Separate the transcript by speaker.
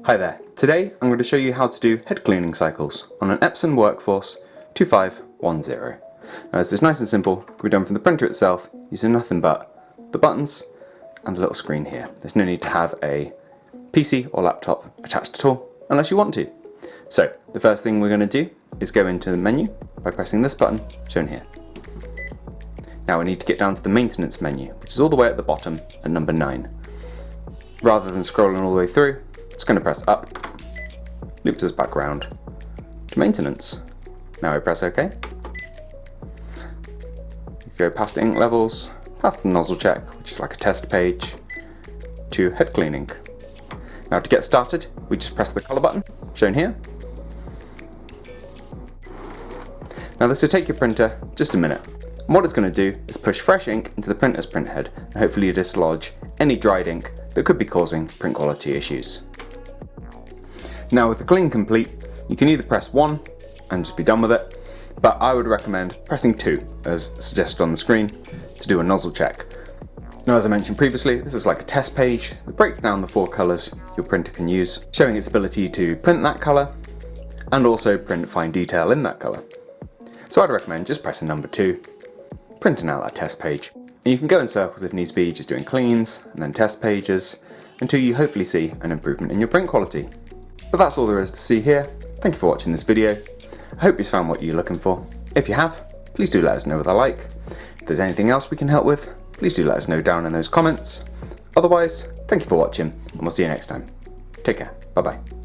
Speaker 1: Hi there, today I'm going to show you how to do head cleaning cycles on an Epson WorkForce 2510. Now this is nice and simple, can be done from the printer itself using nothing but the buttons and a little screen here. There's no need to have a PC or laptop attached at all unless you want to. So the first thing we're going to do is go into the menu by pressing this button shown here. Now we need to get down to the maintenance menu, which is all the way at the bottom at number 9. Rather than scrolling all the way through, just going to press up, loops us back round to maintenance. Now I press OK. Go past ink levels, past the nozzle check, which is like a test page, to head cleaning. Now to get started, we just press the colour button, shown here. Now this will take your printer just a minute. And what it's going to do is push fresh ink into the printer's print head and hopefully dislodge any dried ink that could be causing print quality issues. Now with the clean complete, you can either press 1 and just be done with it, but I would recommend pressing 2 as suggested on the screen to do a nozzle check. Now as I mentioned previously, this is like a test page that breaks down the 4 colours your printer can use, showing its ability to print that colour and also print fine detail in that colour. So I'd recommend just pressing number 2, printing out that test page. And you can go in circles if needs be, just doing cleans and then test pages until you hopefully see an improvement in your print quality. But that's all there is to see here. Thank you for watching this video. I hope you found what you're looking for. If you have, please do let us know with a like. If there's anything else we can help with, please do let us know down in those comments. Otherwise, thank you for watching and we'll see you next time. Take care. Bye bye.